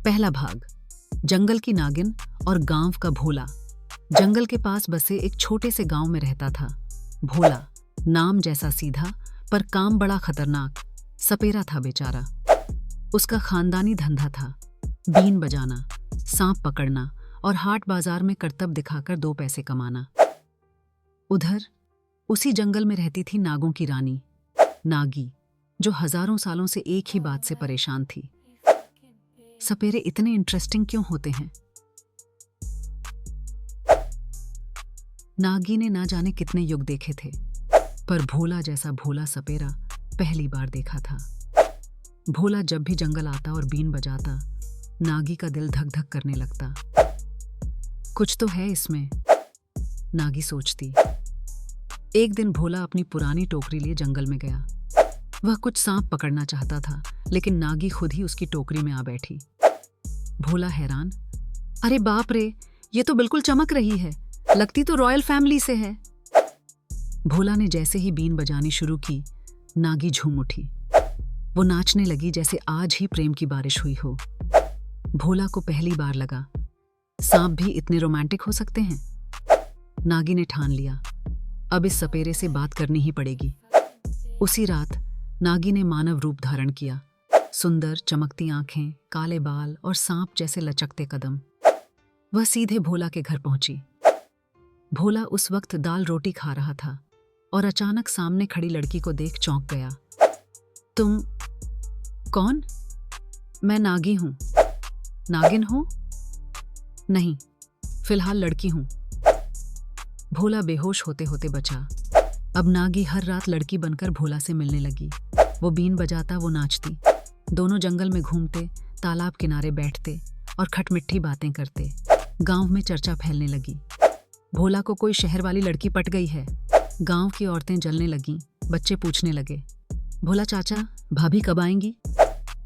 पहला भाग, जंगल की नागिन और गांव का भोला। जंगल के पास बसे एक छोटे से गांव में रहता था भोला। नाम जैसा सीधा पर काम बड़ा खतरनाक। सपेरा था बेचारा। उसका खानदानी धंधा था बीन बजाना, सांप पकड़ना और हाट बाजार में करतब दिखाकर 2 पैसे कमाना। उधर उसी जंगल में रहती थी नागों की रानी नागी, जो हजारों सालों से एक ही बात से परेशान थी। सपेरे इतने इंटरेस्टिंग क्यों होते हैं? नागी ने ना जाने कितने युग देखे थे, पर भोला जैसा भोला सपेरा पहली बार देखा था। भोला जब भी जंगल आता और बीन बजाता, नागी का दिल धक धक करने लगता। कुछ तो है इसमें, नागी सोचती। एक दिन भोला अपनी पुरानी टोकरी लिए जंगल में गया। वह कुछ सांप पकड़ना चाहता था, लेकिन नागी खुद ही उसकी टोकरी में आ बैठी। भोला हैरान, अरे बाप रे, ये तो बिल्कुल चमक रही है, लगती तो रॉयल फैमिली से है। भोला ने जैसे ही बीन बजानी शुरू की, नागी झूम उठी। वो नाचने लगी जैसे आज ही प्रेम की बारिश हुई हो। भोला को पहली बार लगा, सांप भी इतने रोमांटिक हो सकते हैं। नागी ने ठान लिया, अब इस सपेरे से बात करनी ही पड़ेगी। उसी रात नागी ने मानव रूप धारण किया। सुंदर चमकती आंखें, काले बाल और सांप जैसे लचकते कदम। वह सीधे भोला के घर पहुंची। भोला उस वक्त दाल रोटी खा रहा था और अचानक सामने खड़ी लड़की को देख चौंक गया। तुम कौन? मैं नागी हूं। नागिन हो? नहीं, फिलहाल लड़की हूं। भोला बेहोश होते होते बचा। अब नागी हर रात लड़की बनकर भोला से मिलने लगी। वो बीन बजाता, वो नाचती। दोनों जंगल में घूमते, तालाब किनारे बैठते और खटमिट्ठी बातें करते। गांव में चर्चा फैलने लगी, भोला को कोई शहर वाली लड़की पट गई है। गांव की औरतें जलने लगीं, बच्चे पूछने लगे, भोला चाचा, भाभी कब आएंगी?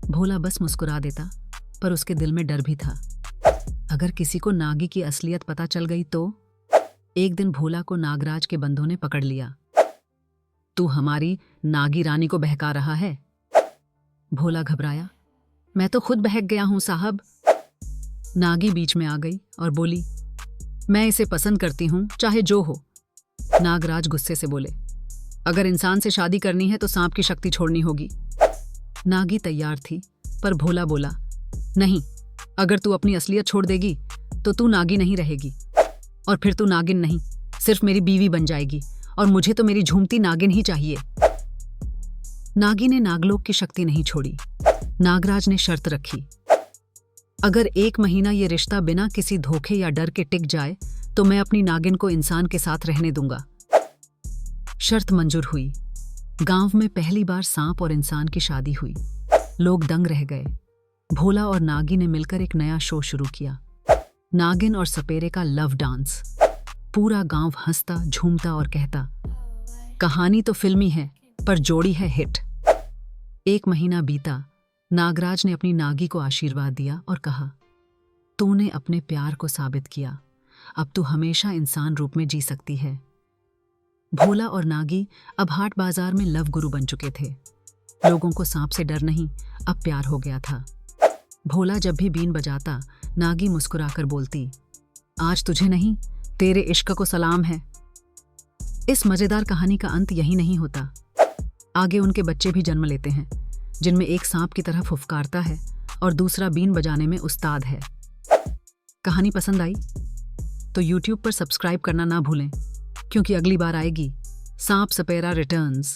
भोला बस मुस्कुरा देता, पर उसके दिल में डर भी था। अगर किसी को नागी की असलियत पता चल गई तो? एक दिन भोला को नागराज के बंधुओं ने पकड़ लिया। तू हमारी नागी रानी को बहका रहा है? भोला घबराया, मैं तो खुद बहक गया हूं साहब। नागी बीच में आ गई और बोली, मैं इसे पसंद करती हूं, चाहे जो हो। नागराज गुस्से से बोले, अगर इंसान से शादी करनी है तो सांप की शक्ति छोड़नी होगी। नागी तैयार थी, पर भोला बोला, नहीं, अगर तू अपनी असलियत छोड़ देगी तो तू नागी नहीं रहेगी, और फिर तू नागिन नहीं, सिर्फ मेरी बीवी बन जाएगी, और मुझे तो मेरी झूमती नागिन ही चाहिए। नागी ने नागलोक की शक्ति नहीं छोड़ी। नागराज ने शर्त रखी, अगर 1 महीना ये रिश्ता बिना किसी धोखे या डर के टिक जाए तो मैं अपनी नागिन को इंसान के साथ रहने दूंगा। शर्त मंजूर हुई। गांव में पहली बार सांप और इंसान की शादी हुई। लोग दंग रह गए। भोला और नागी ने मिलकर एक नया शो शुरू किया, नागिन और सपेरे का लव डांस। पूरा गांव हंसता, झूमता और कहता, कहानी तो फिल्मी है पर जोड़ी है हिट। 1 महीना बीता। नागराज ने अपनी नागी को आशीर्वाद दिया और कहा, तूने अपने प्यार को साबित किया, अब तू हमेशा इंसान रूप में जी सकती है। भोला और नागी अब हाट बाजार में लव गुरु बन चुके थे। लोगों को सांप से डर नहीं, अब प्यार हो गया था। भोला जब भी बीन बजाता, नागी मुस्कुराकर बोलती, आज तुझे नहीं, तेरे इश्क को सलाम है। इस मजेदार कहानी का अंत यही नहीं होता। आगे उनके बच्चे भी जन्म लेते हैं, जिनमें एक सांप की तरह फुफकारता है और दूसरा बीन बजाने में उस्ताद है। कहानी पसंद आई तो YouTube पर सब्सक्राइब करना ना भूलें, क्योंकि अगली बार आएगी सांप सपेरा रिटर्न्स।